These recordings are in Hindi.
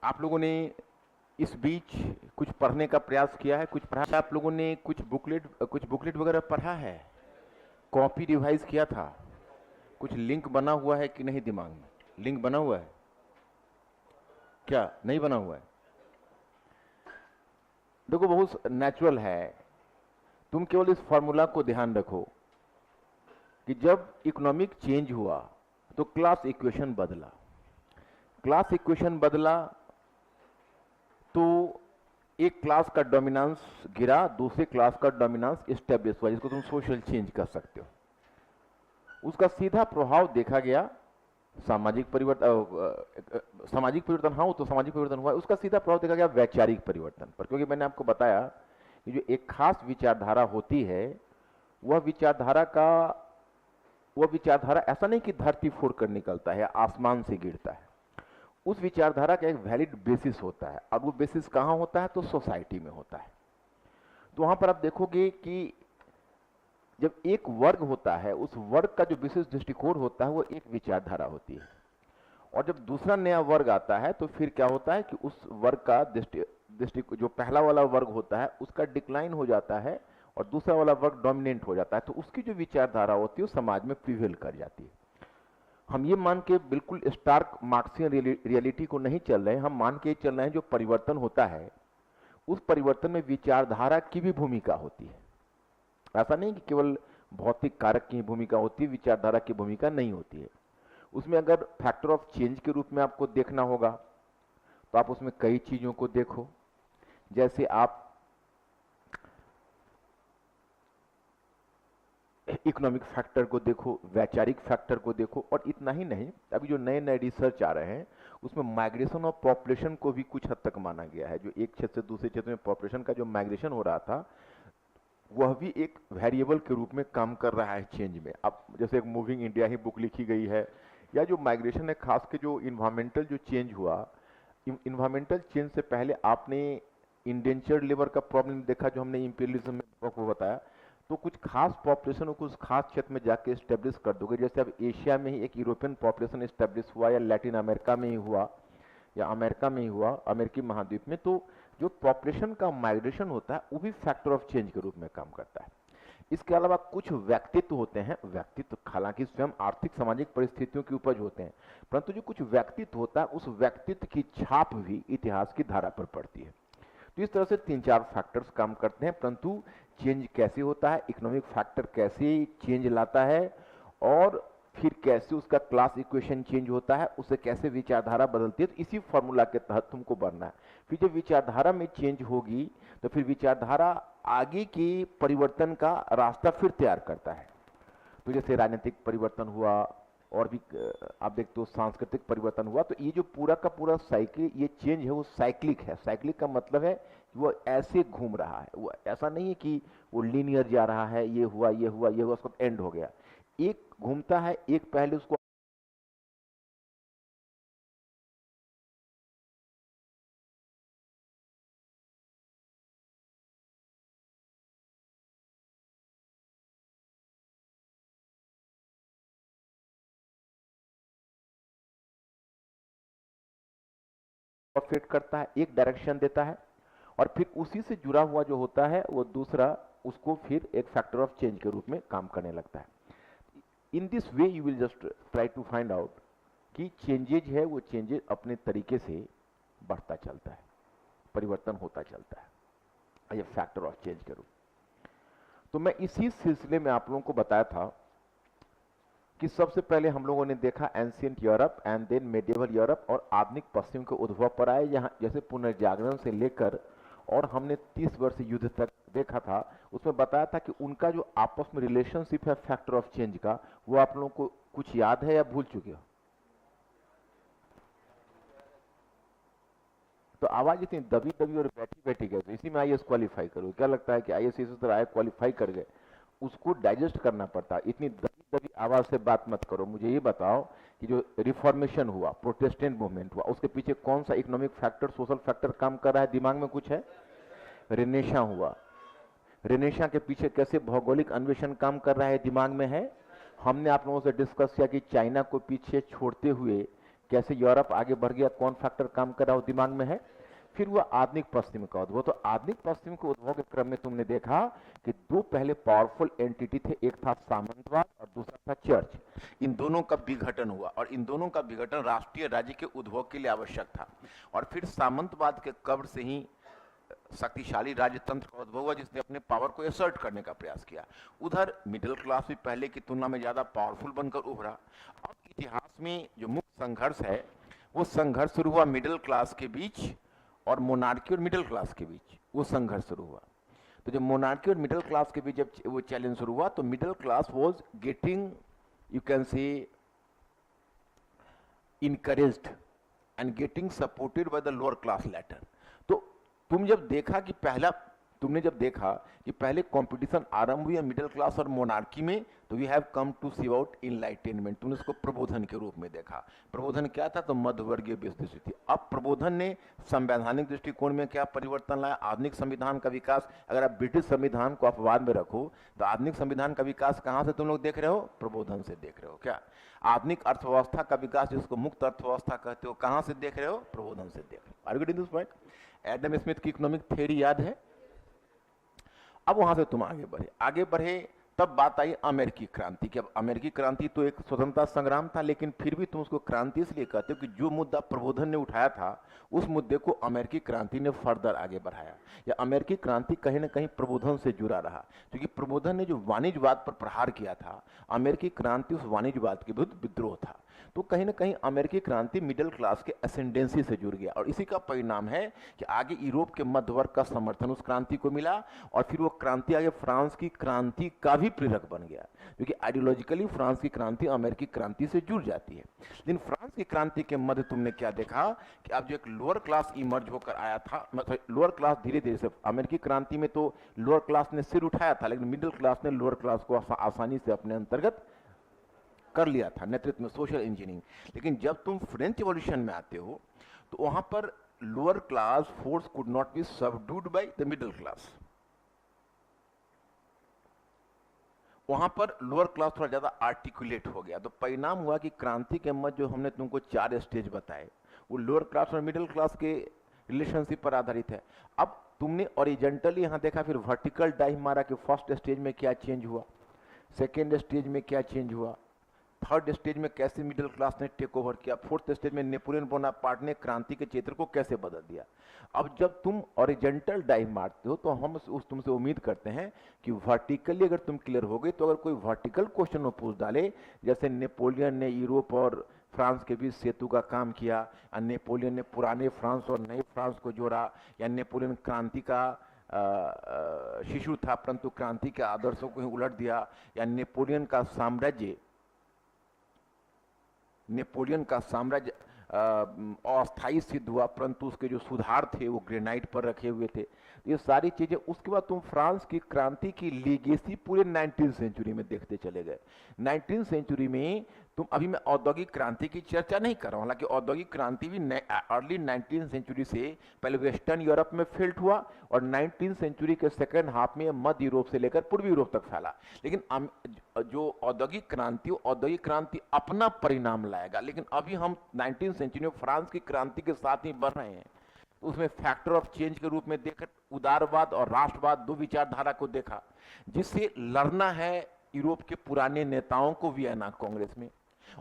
आप लोगों ने इस बीच कुछ पढ़ने का प्रयास किया है? कुछ पढ़ा? आप लोगों ने कुछ बुकलेट वगैरह पढ़ा है? कॉपी रिवाइज किया था? कुछ लिंक बना हुआ है कि नहीं दिमाग में? लिंक बना हुआ है क्या? नहीं बना हुआ है? देखो, बहुत नेचुरल है। तुम केवल इस फॉर्मूला को ध्यान रखो कि जब इकोनॉमिक चेंज हुआ तो क्लास इक्वेशन बदला। क्लास इक्वेशन बदला तो एक क्लास का डोमिनेंस गिरा, दूसरे क्लास का डोमिनेंस एस्टेब्लिश हुआ, जिसको तुम सोशल चेंज कर सकते हो। उसका सीधा प्रभाव देखा गया सामाजिक परिवर्तन। सामाजिक परिवर्तन, हाँ, वो तो सामाजिक परिवर्तन हुआ। उसका सीधा प्रभाव देखा गया वैचारिक परिवर्तन पर, क्योंकि मैंने आपको बताया कि जो एक खास विचारधारा होती है, वह विचारधारा ऐसा नहीं कि धरती फोड़ कर निकलता है या आसमान से गिरता है। उस विचारधारा का एक वैलिड बेसिस होता है, और वो बेसिस कहाँ होता है? तो सोसाइटी में होता है। तो वहां पर आप देखोगे कि जब एक वर्ग होता है, उस वर्ग का जो विशेष दृष्टिकोण होता है वो एक विचारधारा होती है, और जब दूसरा नया वर्ग आता है तो फिर क्या होता है कि उस वर्ग का दृष्टि जो पहला वाला वर्ग होता है उसका डिक्लाइन हो जाता है और दूसरा वाला वर्ग डोमिनेंट हो जाता है। तो उसकी जो विचारधारा होती है वो समाज में प्रिवेल कर जाती है। हम ये मान के बिल्कुल स्टार्क मार्क्सियन रियलिटी को नहीं चल रहे हैं, हम मान के चल रहे हैं जो परिवर्तन होता है उस परिवर्तन में विचारधारा की भी भूमिका होती है। ऐसा नहीं कि केवल भौतिक कारक की भूमिका होती है, विचारधारा की भूमिका नहीं होती है। उसमें अगर फैक्टर ऑफ चेंज के रूप में आपको देखना होगा तो आप उसमें कई चीजों को देखो। जैसे आप इकोनॉमिक फैक्टर को देखो, वैचारिक फैक्टर को देखो, और इतना ही नहीं, अभी जो नए नए रिसर्च आ रहे हैं उसमें माइग्रेशन ऑफ पॉपुलेशन को भी कुछ हद तक माना गया है। जो एक क्षेत्र से दूसरे क्षेत्र में पॉपुलेशन का जो माइग्रेशन हो रहा था वह भी एक वेरिएबल के रूप में काम कर रहा है चेंज में। अब जैसे एक मूविंग इंडिया ही बुक लिखी गई है, या जो माइग्रेशन है, खास के जो इन्वायरमेंटल जो चेंज हुआ, इन्वायरमेंटल चेंज से पहले आपने इंडेंचर्ड लेबर का प्रॉब्लम देखा जो हमने इंपीरियलिज्म में आपको बताया। तो कुछ खास पॉपुलेशन को उस खास क्षेत्र में जाके स्टेब्लिश कर दोगे, जैसे अब एशिया में ही एक यूरोपियन पॉपुलेशन स्टेब्लिश हुआ, या लैटिन अमेरिका में ही हुआ, या अमेरिका में ही हुआ, अमेरिकी महाद्वीप में। तो जो पॉपुलेशन का माइग्रेशन होता है वो भी फैक्टर ऑफ चेंज के रूप में काम करता है। इसके अलावा कुछ व्यक्तित्व होते हैं, व्यक्तित्व हालांकि स्वयं आर्थिक सामाजिक परिस्थितियों की उपज होते हैं, परंतु जो कुछ व्यक्तित्व होता है उस व्यक्तित्व की छाप भी इतिहास की धारा पर पड़ती है। तो इस तरह से तीन चार फैक्टर्स काम करते हैं। परंतु चेंज कैसे होता है, इकोनॉमिक फैक्टर कैसे चेंज लाता है, और फिर कैसे उसका क्लास इक्वेशन चेंज होता है, उससे कैसे विचारधारा बदलती है, तो इसी फॉर्मूला के तहत तुमको बढ़ना है। फिर जब विचारधारा में चेंज होगी तो फिर विचारधारा आगे के परिवर्तन का रास्ता फिर तैयार करता है। तो जैसे राजनीतिक परिवर्तन हुआ, और भी आप देखते हो सांस्कृतिक परिवर्तन हुआ, तो ये जो पूरा का पूरा साइकिल, ये चेंज है वो साइक्लिक है। साइक्लिक का मतलब है कि वो ऐसे घूम रहा है, वो ऐसा नहीं है कि वो लीनियर जा रहा है, ये हुआ ये हुआ ये हुआ उसका एंड हो गया। एक घूमता है, एक पहले उसको फिट करता है, एक डायरेक्शन देता है, और फिर उसी से जुड़ा हुआ जो होता है वो दूसरा उसको फिर एक फैक्टर ऑफ चेंज के रूप में काम करने लगता है। In this way you will just try to find out कि चेंजेज है वो चेंजेज अपने तरीके से बढ़ता चलता है, परिवर्तन होता चलता है, ये फैक्टर ऑफ चेंज के रूप। तो मैं इसी सिलसिले में आप लोगों को बताया था कि सबसे पहले हम लोगों ने देखा ancient Europe and then medieval Europe, और आधुनिक पश्चिम के उद्भव पर आए, यहाँ जैसे पुनर्जागरण से लेकर, और हमने 30 वर्ष युद्ध तक देखा था। उसमें बताया था कि उनका जो आपस में रिलेशनशिप है फैक्टर ऑफ चेंज का, वो आप लोगों को कुछ याद है या भूल चुके हो? तो आवाज इतनी दबी दबी और बैठी बैठी गए, तो इसी में आईएएस क्वालिफाई करो। क्या लगता है कि आईएएस इस तरह आए क्वालिफाई कर गए? उसको डाइजेस्ट करना पड़ता है। इतनी दबी दबी आवाज से बात मत करो। मुझे ये बताओ कि जो रिफॉर्मेशन हुआ, प्रोटेस्टेंट मूवमेंट हुआ, उसके पीछे कौन सा इकोनॉमिक फैक्टर, सोशल फैक्टर काम कर रहा है? दिमाग में कुछ है? रेनेशा हुआ, रेनेशा के पीछे कैसे भौगोलिक अन्वेषण काम कर रहा है? दिमाग में है? हमने आप लोगों से डिस्कस किया कि चाइना को पीछे छोड़ते हुए कैसे यूरोप आगे बढ़ गया, कौन फैक्टर काम कर रहा हो दिमाग में है। फिर हुआ आधुनिक पश्चिम का उद्भव। तो आधुनिक पश्चिम के उद्भव के क्रम में तुमने देखा कि दो पहले पावरफुल एंटिटी थे, एक था सामंतवाद और दूसरा था चर्च। इन दोनों का विघटन हुआ और इन दोनों का विघटन राष्ट्रीय राज्य के उद्भव के लिए आवश्यक था। और फिर सामंतवाद के कब्र से ही शक्तिशाली राजतंत्र का उद्भव हुआ, जिसने अपने पावर को एसर्ट करने का प्रयास किया। उधर मिडिल क्लास भी पहले की तुलना में ज्यादा पावरफुल बनकर उभरा। अब इतिहास में जो मुख्य संघर्ष है वो संघर्ष शुरू हुआ मिडिल क्लास के बीच और मोनार्की और मिडिल क्लास के बीच, वो संघर्ष शुरू हुआ। तो जब मोनार्की और मिडिल क्लास के बीच जब वो चैलेंज शुरू हुआ तो middle class was getting, you can say, encouraged and getting supported by the lower class later. तो तुमने जब देखा कि पहले कंपटीशन आरंभ हुई मिडिल क्लास और मोनार्की में, तो we have come to see out enlightenment. तुमने इसको प्रबोधन के रूप में देखा। प्रबोधन क्या था? तो मध्यवर्गीय दृष्टि थी। अब प्रबोधन ने संवैधानिक दृष्टिकोण में क्या परिवर्तन लाया? आधुनिक संविधान का विकास। अगर आप ब्रिटिश संविधान को अपवाद में रखो तो आधुनिक संविधान का विकास कहां से तुम लोग देख रहे हो? प्रबोधन से देख रहे हो। क्या आधुनिक अर्थव्यवस्था का विकास, जिसको मुक्त अर्थव्यवस्था कहते हो, कहां से देख रहे हो? प्रबोधन से देख रहे हो। Are you getting this point? Adam Smith की इकोनॉमिक थ्योरी याद है? अब वहां से तुम आगे बढ़े तब बात आई अमेरिकी क्रांति की। अब अमेरिकी क्रांति तो एक स्वतंत्रता संग्राम था, लेकिन फिर भी तुम उसको क्रांति इसलिए कहते हो कि जो मुद्दा प्रबोधन ने उठाया था उस मुद्दे को अमेरिकी क्रांति ने फर्दर आगे बढ़ाया। या अमेरिकी क्रांति कहीं ना कहीं प्रबोधन से जुड़ा रहा, क्योंकि प्रबोधन ने जो वाणिज्यवाद पर प्रहार किया था, अमेरिकी क्रांति उस वाणिज्यवाद के विरुद्ध विद्रोह था। तो कहीं ना कहीं अमेरिकी क्रांति मिडिल क्लास के असेंडेंसी से जुड़ गया और इसी का परिणाम है कि आगे यूरोप के मध्य वर्ग का समर्थन उस क्रांति को मिला और फिर वो क्रांति आगे फ्रांस की क्रांति का भी प्रेरक बन गया, क्योंकि आइडियोलॉजिकली फ्रांस की क्रांति अमेरिकी क्रांति से जुड़ जाती है। लेकिन फ्रांस की क्रांति के मध्य तुमने क्या देखा कि अब जो एक लोअर क्लास इमर्ज होकर आया था, मतलब लोअर क्लास धीरे धीरे से, अमेरिकी क्रांति में तो लोअर क्लास ने सिर उठाया था, लेकिन मिडिल क्लास ने लोअर क्लास को आसानी से अपने अंतर्गत कर लिया था नेतृत्व में, सोशल इंजीनियरिंग। लेकिन जब तुम फ्रेंच रिवॉल्यूशन में आते हो तो वहां पर lower class force could not be subdued by the middle class. वहां पर लोअर क्लास थोड़ा ज्यादा आर्टिकुलेट हो गया। तो परिणाम हुआ कि क्रांति के मध्य जो हमने तुमको 4 स्टेज बताए वो लोअर क्लास और मिडिल क्लास के रिलेशनशिप पर आधारित है। अब तुमने ओरिजेंटली यहां देखा, फिर वर्टिकल डाइव मारा कि फर्स्ट स्टेज में क्या चेंज हुआ, सेकेंड स्टेज में क्या चेंज हुआ, थर्ड स्टेज में कैसे मिडिल क्लास ने टेक ओवर किया, फोर्थ स्टेज में नेपोलियन बोनापार्ट ने क्रांति के क्षेत्र को कैसे बदल दिया। अब जब तुम ओरिजेंटल डाइव मारते हो तो हम तुमसे उम्मीद करते हैं कि वर्टिकली अगर तुम क्लियर हो गए तो अगर कोई वर्टिकल क्वेश्चन वो पूछ डाले, जैसे नेपोलियन ने यूरोप और फ्रांस के बीच सेतु का काम किया, या नेपोलियन ने पुराने फ्रांस और नए फ्रांस को जोड़ा, या नेपोलियन क्रांति का शिशु था परंतु क्रांति के आदर्शों को ही उलट दिया, या नेपोलियन का साम्राज्य अस्थायी सिद्ध हुआ परंतु उसके जो सुधार थे वो ग्रेनाइट पर रखे हुए थे। ये सारी चीजें, उसके बाद तुम फ्रांस की क्रांति की लीगेसी पूरे 19वीं सेंचुरी में देखते चले गए। 19वीं सेंचुरी में तुम, अभी मैं औद्योगिक क्रांति की चर्चा नहीं कर रहा हूं, हालांकि औद्योगिक क्रांति भी अर्ली 19वीं सेंचुरी से पहले वेस्टर्न यूरोप में फेल्ट हुआ और 19वीं सेंचुरी के सेकेंड हाफ में मध्य यूरोप से लेकर पूर्वी यूरोप तक फैला। लेकिन जो औद्योगिक क्रांति अपना परिणाम लाएगा। लेकिन अभी हम 19वीं सेंचुरी में फ्रांस की क्रांति के साथ ही बढ़ रहे हैं। उसमें फैक्टर ऑफ चेंज के रूप में देखकर उदारवाद और राष्ट्रवाद, दो विचारधारा को देखा, जिससे लड़ना है यूरोप के पुराने नेताओं को वियना कांग्रेस में,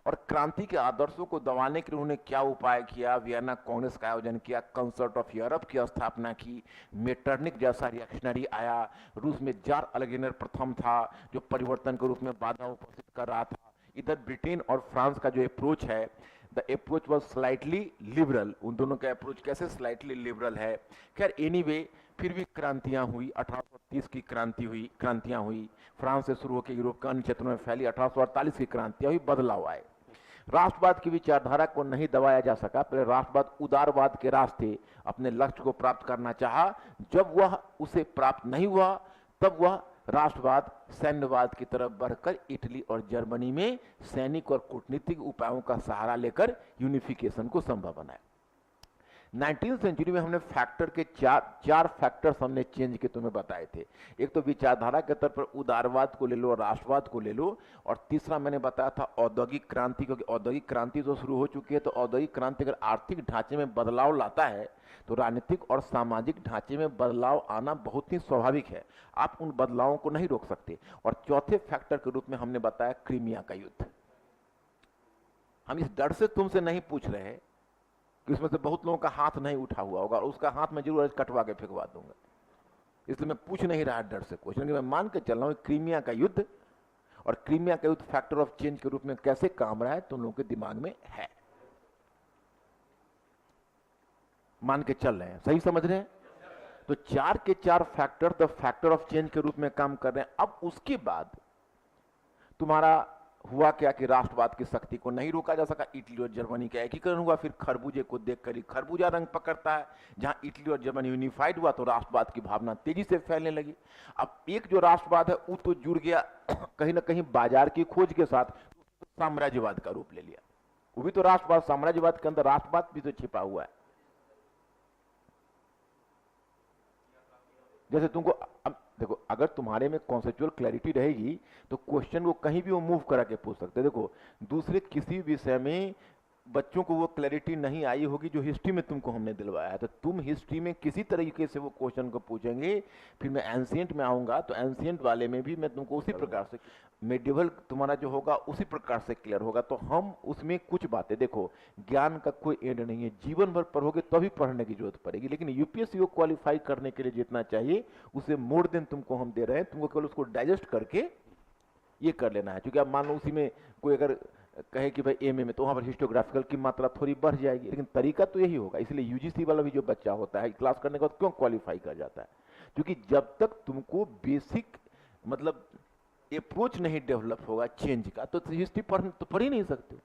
और क्रांति के आदर्शों को दबाने के लिए उन्होंने क्या उपाय किया। वियना कांग्रेस का आयोजन किया, कंसर्ट ऑफ यूरोप की स्थापना की, मेटरनिक जैसा रिएक्शनरी आया, रूस में जार अलेक्जेंडर प्रथम था जो परिवर्तन के रूप में बाधा उपस्थित कर रहा था। इधर ब्रिटेन और फ्रांस का जो अप्रोच है, the approach was slightly liberal. उन दोनों का अप्रोच कैसे स्लाइटली लिबरल है। खैर एनीवे, फिर भी क्रांतियां हुई। 1830 की क्रांतियां हुई, फ्रांस से शुरू होकर यूरोप के अन्य क्षेत्रों में फैली। 1848 की क्रांतियां हुई, बदलाव आए। राष्ट्रवाद की विचारधारा को नहीं दबाया जा सका। पहले राष्ट्रवाद उदारवाद के रास्ते अपने लक्ष्य को प्राप्त करना चाहा, जब वह उसे प्राप्त नहीं हुआ तब वह राष्ट्रवाद सैन्यवाद की तरफ बढ़कर इटली और जर्मनी में सैनिक और कूटनीतिक उपायों का सहारा लेकर यूनिफिकेशन को संभव बनाया। 19वीं सेंचुरी में हमने फैक्टर के चार फैक्टर्स हमने चेंज के तुम्हें बताए थे। एक तो विचारधारा के तौर पर उदारवाद को ले लो, राष्ट्रवाद को ले लो, और तीसरा मैंने बताया था औद्योगिक क्रांति, क्योंकि औद्योगिक क्रांति तो शुरू हो चुकी है। तो औद्योगिक क्रांति अगर आर्थिक ढांचे में बदलाव लाता है तो राजनीतिक और सामाजिक ढांचे में बदलाव आना बहुत ही स्वाभाविक है, आप उन बदलावों को नहीं रोक सकते। और चौथे फैक्टर के रूप में हमने बताया क्रीमिया का युद्ध। हम इस डर से तुमसे नहीं पूछ रहे हैं कि उसमें से बहुत लोगों का हाथ नहीं उठा हुआ होगा, और उसका हाथ मैं जरूर कटवा के फेंकवा दूंगा, इसलिए मैं पूछ नहीं रहा डर से क्वेश्चन, मैं मान के चल रहा हूं क्रीमिया का युद्ध और क्रीमिया का युद्ध फैक्टर ऑफ चेंज के रूप में कैसे काम रहा है तुम लोगों के दिमाग में है, मान के चल रहे हैं, सही समझ रहे हैं। तो चार के चार factor the factor of change के रूप में काम कर रहे हैं। अब उसके बाद तुम्हारा हुआ क्या कि राष्ट्रवाद की शक्ति को नहीं रोका जा सका, इटली और जर्मनी का एकीकरण हुआ। फिर खरबूजे को देखकर ही खरबूजा रंग पकड़ता है, जहां इटली और जर्मनी यूनिफाइड हुआ तो राष्ट्रवाद की भावना तेजी से फैलने लगी। अब एक जो राष्ट्रवाद है वो तो जुड़ गया कहीं ना कहीं बाजार की खोज के साथ, साम्राज्यवाद का रूप ले लिया। वो भी तो राष्ट्रवाद, साम्राज्यवाद के अंदर राष्ट्रवाद भी तो छिपा हुआ है। जैसे तुमको अब देखो, अगर तुम्हारे में कॉन्सेप्चुअल क्लैरिटी रहेगी तो क्वेश्चन को कहीं भी वो मूव करा के पूछ सकते। देखो, दूसरे किसी विषय में बच्चों को वो क्लैरिटी नहीं आई होगी जो हिस्ट्री में तुमको हमने दिलवाया है, तो तुम हिस्ट्री में किसी तरीके से वो क्वेश्चन को पूछेंगे। फिर मैं एंशिएंट में आऊंगा तो एंशिएंट वाले में भी मैं तुमको उसी प्रकार से, मेडिवल तुम्हारा जो होगा उसी प्रकार से क्लियर होगा। तो हम उसमें कुछ बातें, देखो ज्ञान का कोई एंड नहीं है, जीवन भर पढ़ोगे तभी पढ़ने की जरूरत पड़ेगी, लेकिन यूपीएससी को क्वालिफाई करने के लिए जितना चाहिए उसे मोर देन तुमको हम दे रहे हैं। तुमको केवल उसको डाइजेस्ट करके ये कर लेना है। क्योंकि अब मान लो उसी में कोई अगर कहे कि भाई एमए में, तो वहां पर हिस्टोग्राफिकल की मात्रा थोड़ी बढ़ जाएगी, लेकिन तरीका तो यही होगा। इसलिए यूजीसी वाला भी जो बच्चा होता है क्लास करने के बाद क्यों क्वालिफाई कर जाता है, क्योंकि जब तक तुमको बेसिक मतलब अप्रोच नहीं डेवलप होगा चेंज का तो हिस्ट्री पढ़ ही नहीं सकते।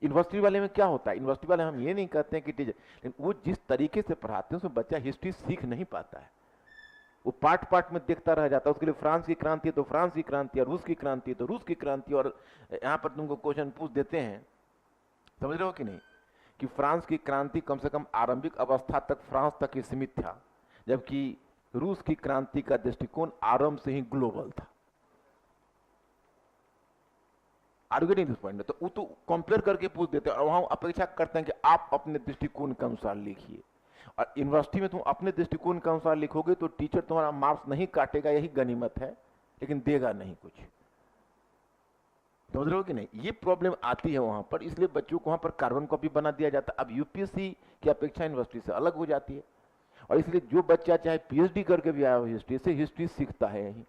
यूनिवर्सिटी वाले में क्या होता है, यूनिवर्सिटी वाले हम ये नहीं कहते हैं कि टीचर, लेकिन वो जिस तरीके से पढ़ाते हैं उसमें बच्चा हिस्ट्री सीख नहीं पाता है, वो पार्ट पार्ट में देखता रह जाता है। उसके लिए फ्रांस की क्रांति है तो फ्रांस की क्रांति, और रूस की क्रांति है तो रूस की क्रांति, और यहां पर तुमको क्वेश्चन पूछ देते हैं, समझ रहे हो कि नहीं, कि फ्रांस की क्रांति कम से कम आरंभिक अवस्था तक फ्रांस तक ही सीमित था, जबकि रूस की क्रांति का दृष्टिकोण आरंभ से ही ग्लोबल था। आर्गेटिंग दिस पॉइंट, तो वो तो कंपेयर करके पूछ देते हैं, और वहां अपेक्षा करते हैं कि आप अपने दृष्टिकोण के अनुसार लिखिए। और यूनिवर्सिटी में तुम अपने दृष्टिकोण के अनुसार लिखोगे तो टीचर तुम्हारा मार्क्स नहीं काटेगा, यही गनीमत है, लेकिन देगा नहीं कुछ। समझ रहे हो कि नहीं, ये प्रॉब्लम आती है वहां पर, इसलिए बच्चों को वहां पर कार्बन कॉपी बना दिया जाता है। अब यूपीएससी की अपेक्षा यूनिवर्सिटी से अलग हो जाती है, और इसलिए जो बच्चा चाहे पीएचडी करके भी आया हो हिस्ट्री से, हिस्ट्री सीखता है यही,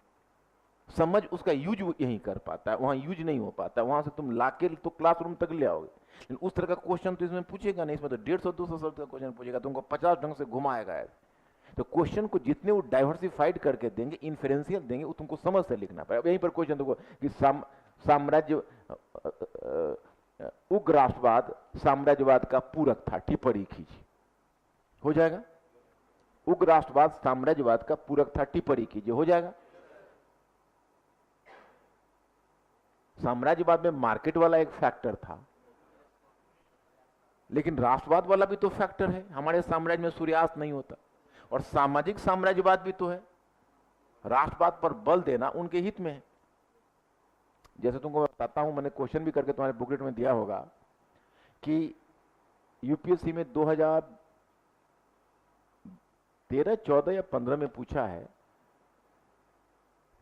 समझ उसका यूज यही कर पाता है, वहां यूज नहीं हो पाता। वहां से तुम लाके तो क्लासरूम तक ले आओगे, लेकिन उस तरह का क्वेश्चन तो इसमें पूछेगा नहीं। इसमें तो 150-200 शब्द का क्वेश्चन पूछेगा, तुमको 50 ढंग से घुमाएगा। तो क्वेश्चन को जितने वो डाइवर्सिफाइड करके देंगे, इन्फरेंशियल देंगे, वो तुमको समझ से लिखना पड़ेगा। यहीं पर क्वेश्चन देखो कि साम्राज्य उग्र राष्ट्रवाद साम्राज्यवाद का पूरक था, टिप्पणी कीजिए, हो जाएगा। उग्र राष्ट्रवाद साम्राज्यवाद का पूरक था, टिप्पणी कीजिए, हो जाएगा। साम्राज्यवाद में मार्केट वाला एक फैक्टर था, लेकिन राष्ट्रवाद वाला भी तो फैक्टर है। हमारे साम्राज्य में सूर्यास्त नहीं होता, और सामाजिक साम्राज्यवाद भी तो है। राष्ट्रवाद पर बल देना उनके हित में है। जैसे तुमको मैं बताता हूं, मैंने क्वेश्चन भी करके तुम्हारे बुकलेट में दिया होगा कि यूपीएससी में 2013, 14 या 15 में पूछा है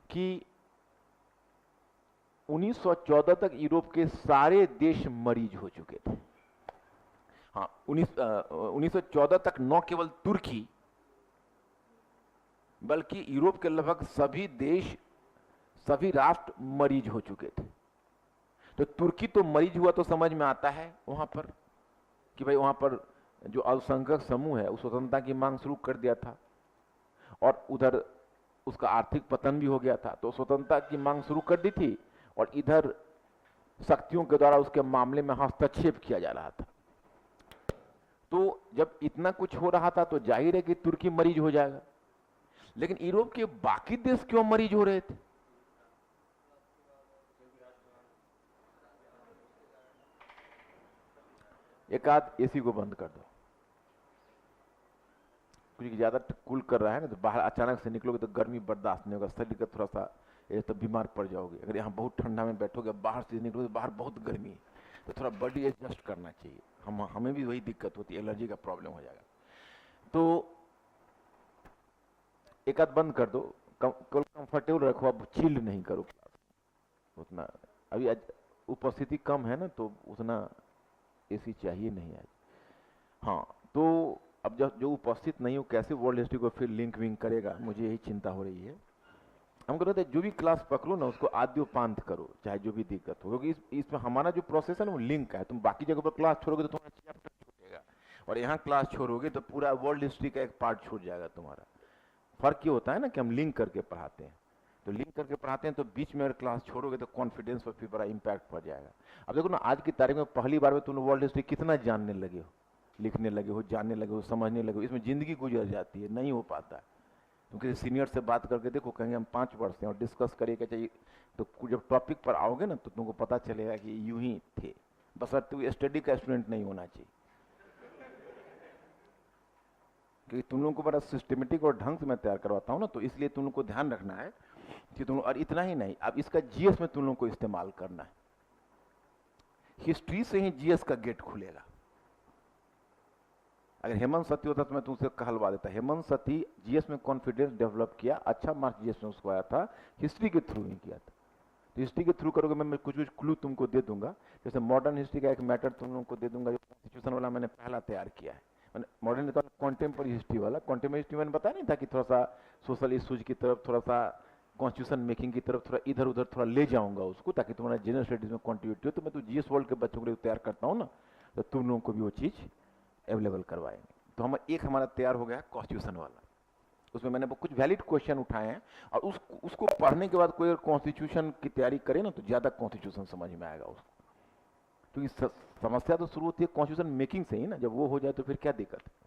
कि 1914 तक यूरोप के सारे देश मरीज हो चुके थे। हाँ, 1914 तक न केवल तुर्की बल्कि यूरोप के लगभग सभी देश, सभी राष्ट्र मरीज हो चुके थे। तो तुर्की तो मरीज हुआ तो समझ में आता है वहां पर कि भाई वहां पर जो अल्पसंख्यक समूह है उस स्वतंत्रता की मांग शुरू कर दिया था, और उधर उसका आर्थिक पतन भी हो गया था, तो स्वतंत्रता की मांग शुरू कर दी थी, और इधर शक्तियों के द्वारा उसके मामले में हस्तक्षेप किया जा रहा था। तो जब इतना कुछ हो रहा था तो जाहिर है कि तुर्की मरीज हो जाएगा, लेकिन यूरोप के बाकी देश क्यों मरीज हो रहे थे? एक आध एसी को बंद कर दो। कुछ ज़्यादा कूल कर रहा है ना, तो बाहर अचानक से निकलोगे तो गर्मी बर्दाश्त नहीं होगा, शरीर का थोड़ा सा ये तो बीमार पड़ जाओगे। अगर यहाँ बहुत ठंडा में बैठोगे, बाहर से निकलोगे, बाहर बहुत गर्मी है, तो थोड़ा बॉडी एडजस्ट करना चाहिए। हमें भी वही दिक्कत होती है, एलर्जी का प्रॉब्लम हो जाएगा। तो एक आध बंद कर दो, केवल कंफर्टेबल रखो, अब चिल्ड नहीं करो क्लास उतना। अभी आज उपस्थिति कम है ना, तो उतना एसी चाहिए नहीं आज। हाँ, तो अब जो उपस्थित नहीं हो, कैसे वर्ल्ड हिस्ट्री को फिर लिंक विंक करेगा, मुझे यही चिंता हो रही है। हम कहते हैं जो भी क्लास पकड़ो ना, उसको आद्योपांत करो, चाहे जो भी दिक्कत हो, क्योंकि इसमें हमारा जो प्रोसेस है ना, वो लिंक है। तुम बाकी जगह पर क्लास छोड़ोगे तो तुम्हारा चैप्टर छूटेगा, और यहाँ क्लास छोड़ोगे तो पूरा वर्ल्ड हिस्ट्री का एक पार्ट छूट जाएगा तुम्हारा। फर्क ये होता है ना कि हम लिंक करके पढ़ाते हैं, तो लिंक करके पढ़ाते हैं, तो बीच में अगर क्लास छोड़ोगे तो कॉन्फिडेंस पर फिर बड़ा इंपैक्ट पड़ जाएगा। अब देखो ना, आज की तारीख में पहली बार में तुम वर्ल्ड हिस्ट्री कितना जानने लगे हो, लिखने लगे हो, जानने लगे हो, समझने लगे हो, इसमें जिंदगी गुजर जाती है, नहीं हो पाता है। तुम किसी सीनियर से बात करके देखो, कहेंगे हम 5 वर्ष हैं, और डिस्कस करिएगा चाहिए, तो जब टॉपिक पर आओगे ना, तो तुमको पता चलेगा कि यूं ही थे, बस तू स्टडी का स्टूडेंट नहीं होना चाहिए। क्योंकि तुम लोगों को बड़ा सिस्टमेटिक और ढंग से मैं तैयार करवाता हूँ ना, तो इसलिए तुम लोग को ध्यान रखना है कि तुम, और इतना ही नहीं, अब इसका जीएस में तुम लोगों को इस्तेमाल करना है। हिस्ट्री से ही जीएस का गेट खुलेगा। अगर हेमंत सती होता तो मैं तुमसे कहलवा देता। हेमंत सती जीएस में कॉन्फिडेंस डेवलप किया, अच्छा मार्क्स जीएस में उसको आया था, हिस्ट्री के थ्रू ही किया था। तो हिस्ट्री के थ्रू करोगे, मैं कुछ कुछ क्लू तुमको दे दूंगा। जैसे मॉडर्न हिस्ट्री का एक मैटर तुम लोगों को दे दूंगा, जो कॉन्स्टिट्यूशन वाला मैंने पहला तैयार किया है। मैंने मॉडर्न कॉन्टेम्पररी हिस्ट्री वाला, कॉन्टेम्पररी हिस्ट्री मैंने बताया नहीं था कि थोड़ा सा सोशल इशूज की तरफ, थोड़ा सा कॉन्स्टिट्यूशन मेकिंग की तरफ, थोड़ा इधर उधर थोड़ा ले जाऊंगा उसको, ताकि तुम्हारा जनरल स्टडीज में कंटिन्यूटी हो। तो मैं तो जीएस वर्ल्ड के बच्चों के लिए तैयार करता हूँ ना, तो तुम लोगों को भी वो चीज़ अवेलेबल करवाएंगे। तो हमारा तैयार हो गया कॉन्स्टिट्यूशन वाला। उसमें मैंने कुछ वैलिड क्वेश्चन उठाए हैं, और उसको पढ़ने के बाद कोई अगर कॉन्स्टिट्यूशन की तैयारी करे ना, तो ज़्यादा कॉन्स्टिट्यूशन समझ में आएगा उसको। क्योंकि समस्या तो शुरू होती है कॉन्स्टिट्यूशन मेकिंग से ही ना, जब वो हो जाए तो फिर क्या दिक्कत है।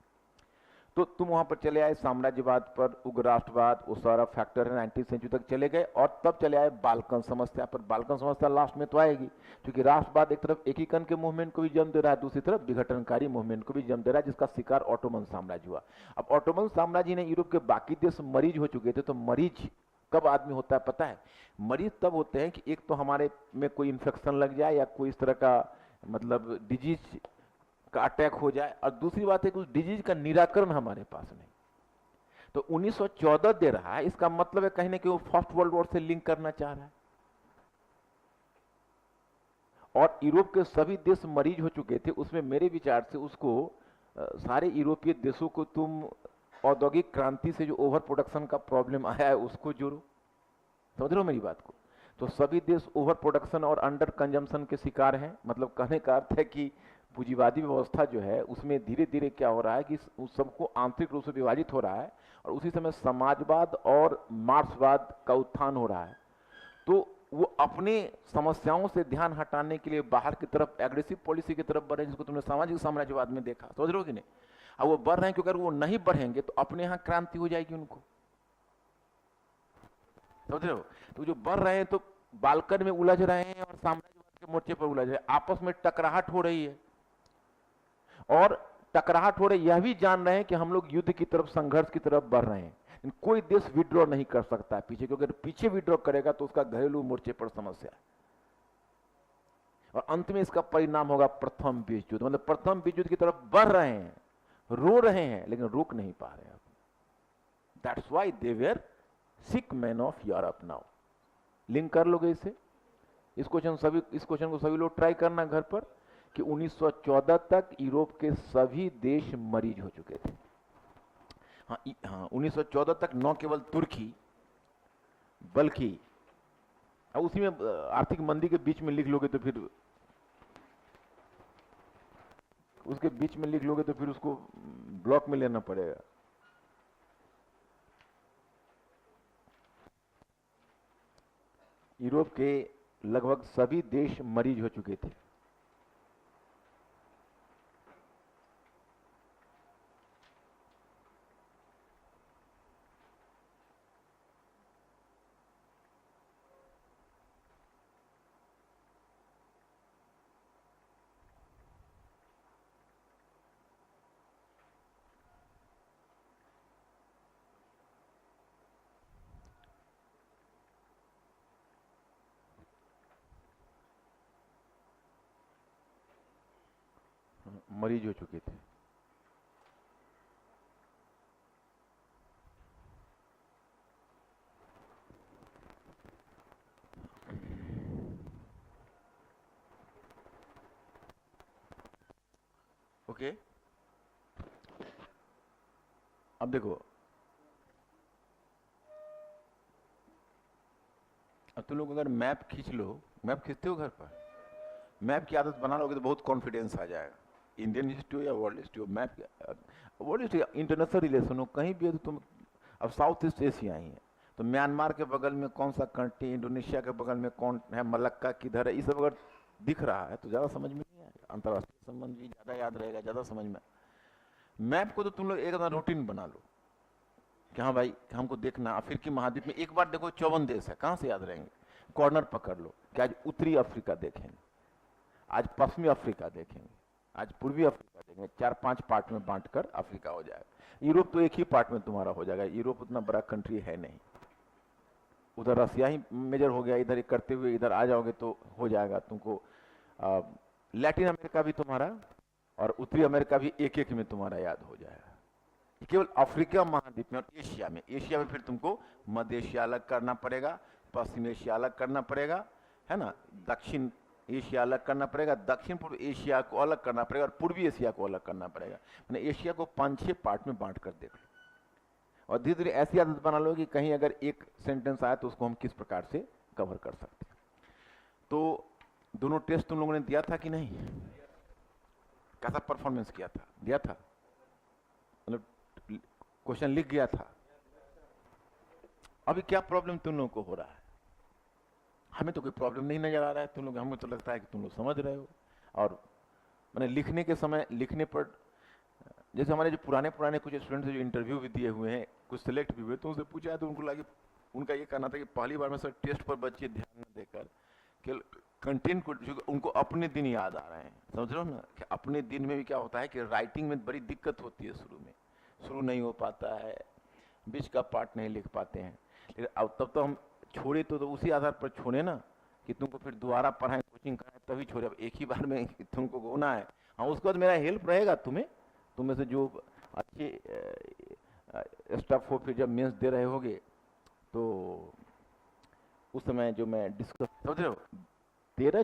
तो तुम वहां पर चले आए साम्राज्यवाद पर, उग्र राष्ट्रवाद, वो सारा फैक्टर है, 19वीं सेंचुरी तक चले गए, और तब चले आए बाल्कन समस्या पर। बाल्कन समस्या लास्ट में तो आएगी, क्योंकि राष्ट्रवाद एक तरफ एकीकरण के मूवमेंट को भी जन्म दे रहा है, दूसरी तरफ विघटनकारी मूवमेंट को भी जन्म दे रहा है, जिसका शिकार ऑटोमन साम्राज्य हुआ। अब ऑटोमन साम्राज्य ने, यूरोप के बाकी देश मरीज हो चुके थे, तो मरीज कब आदमी होता है पता है? मरीज तब होते हैं कि एक तो हमारे में कोई इंफेक्शन लग जाए, या कोई इस तरह का मतलब डिजीज का अटैक हो जाए, और दूसरी बात है कि उस डिजीज का निराकरण हमारे पास नहीं। तो 1914 दे रहा है, इसका मतलब है कहीं ना कहीं वो फर्स्ट वर्ल्ड वॉर से लिंक करना चाह रहा है। और यूरोप के सभी देश मरीज हो चुके थे, उसमें मेरे विचार से उसको सारे यूरोपीय देशों को तुम औद्योगिक क्रांति से जो ओवर प्रोडक्शन का प्रॉब्लम आया है उसको जोड़ो। समझ रहे हो मेरी बात को? तो सभी देश ओवर प्रोडक्शन और अंडर कंजम्पशन के शिकार हैं। मतलब कहने का अर्थ है कि पूंजीवादी व्यवस्था जो है, उसमें धीरे धीरे क्या हो रहा है कि उस सबको आंतरिक रूप से विभाजित हो रहा है, और उसी समय समाजवाद और मार्क्सवाद का उत्थान हो रहा है। तो वो अपने समस्याओं से ध्यान हटाने के लिए बाहर की तरफ एग्रेसिव पॉलिसी की तरफ बढ़े, जिसको तुमने सामाजिक साम्राज्यवाद में देखा। समझ रहे हो कि नहीं? अब वो बढ़ रहे हैं, क्योंकि अगर वो नहीं बढ़ेंगे तो अपने यहाँ क्रांति हो जाएगी उनको। समझ रहे हो? तो जो बढ़ रहे हैं तो बाल्कन में उलझ रहे हैं, और साम्राज्यवाद के मोर्चे पर उलझ रहे हैं, आपस में टकराहट हो रही है। और टकराहट हो रही, यह भी जान रहे हैं कि हम लोग युद्ध की तरफ, संघर्ष की तरफ बढ़ रहे हैं। कोई देश विड्रॉ नहीं कर सकता है पीछे, क्योंकि अगर पीछे विड्रॉ करेगा तो उसका घरेलू मोर्चे पर समस्या है, और अंत में इसका परिणाम होगा प्रथम विश्व युद्ध। मतलब प्रथम विश्व युद्ध की तरफ बढ़ रहे हैं, रो रहे हैं, लेकिन रोक नहीं पा रहे हैं। That's why they were sick man of Europe now. Link कर लोगे इसे? इस क्वेश्चन को सभी लोग ट्राई करना घर पर, कि 1914 तक यूरोप के सभी देश मरीज हो चुके थे। हाँ, 1914 तक न केवल तुर्की, बल्कि अब उसी में आर्थिक मंदी के बीच में लिख लोगे तो फिर उसके बीच में लिख लोगे तो फिर उसको ब्लॉक में लेना पड़ेगा। यूरोप के लगभग सभी देश मरीज हो चुके थे। मरीज हो चुके थे। ओके, अब देखो, अब तुम लोग अगर मैप खींच लो, मैप खींचते हो घर पर, मैप की आदत बना लोगे तो बहुत कॉन्फिडेंस आ जाएगा। इंडियन हिस्ट्री हो या वर्ल्ड हिस्ट्री हो, map, world history, international relation हो, कहीं भी है तो तुम, अब साउथ ईस्ट एशिया ही है तो म्यांमार के बगल में कौन सा कंट्री, इंडोनेशिया के बगल में कौन है, मलक्का किधर है, ये सब अगर दिख रहा है तो ज़्यादा समझ में नहीं आएगा, अंतर्राष्ट्रीय संबंध भी ज़्यादा याद रहेगा, ज़्यादा समझ में। मैप को तो तुम लोग एक रूटीन बना लो कि हाँ भाई हमको देखना, अफ्रीकी महाद्वीप में एक बार देखो 54 देश है, कहाँ से याद रहेंगे। कॉर्नर पकड़ लो कि आज उत्तरी अफ्रीका देखेंगे, आज पश्चिमी अफ्रीका देखेंगे, आज पूर्वी अफ्रीका देखेंगे, 4-5 पार्ट में बांटकर अफ्रीका हो जाएगा। यूरोप तो एक ही पार्ट में तुम्हारा हो जाएगा, यूरोप उतना बड़ा कंट्री है नहीं, उधर रसिया ही मेजर हो गया, इधर करते हुए इधर आ जाओगे तो हो जाएगा तुमको। लैटिन अमेरिका भी तुम्हारा और उत्तरी अमेरिका भी एक एक में तुम्हारा याद हो जाएगा। केवल अफ्रीका महाद्वीप में और एशिया में, एशिया में फिर तुमको मध्य एशिया अलग करना पड़ेगा, पश्चिम एशिया अलग करना पड़ेगा, है ना, दक्षिण एशिया अलग करना पड़ेगा, दक्षिण पूर्व एशिया को अलग करना पड़ेगा और पूर्वी एशिया को अलग करना पड़ेगा। मैंने एशिया को 5-6 पार्ट में बांट कर देख लो और धीरे धीरे ऐसी आदत बना लो कि कहीं अगर एक सेंटेंस आया तो उसको हम किस प्रकार से कवर कर सकते हैं। तो दोनों टेस्ट तुम लोगों ने दिया था कि नहीं, कैसा परफॉर्मेंस किया था, दिया था, मतलब क्वेश्चन लिख गया था। अभी क्या प्रॉब्लम तुम लोगों को हो रहा है? हमें तो कोई प्रॉब्लम नहीं नजर आ रहा है, तुम लोग, हमें तो लगता है कि तुम लोग समझ रहे हो। और मैंने लिखने के समय, लिखने पर, जैसे हमारे जो पुराने कुछ स्टूडेंट्स जो इंटरव्यू भी दिए हुए हैं, कुछ सिलेक्ट भी हुए, तो उनसे पूछा है तो उनको लगा, उनका ये कहना था कि पहली बार में सर टेस्ट पर बच्चे ध्यान न देकर केवल कंटेंट को, उनको अपने दिन याद आ रहे हैं। समझ रहे हो ना कि अपने दिन में भी क्या होता है कि राइटिंग में बड़ी दिक्कत होती है, शुरू नहीं हो पाता है, बीच का पार्ट नहीं लिख पाते हैं। लेकिन अब तब तो हम छोड़े तो उसी आधार पर छोड़े ना कि तुमको फिर दोबारा पढ़ाएं, कोचिंग कराएं, तभी छोड़े। अब एक ही बार में तुमको होना है। हाँ, उसके बाद मेरा हेल्प रहेगा तुम्हें, तुम में से जो अच्छे स्टाफ हो, फिर जब मेंस दे रहे होगे तो उस समय जो मैं डिस्कस, समझ रहे हो, 13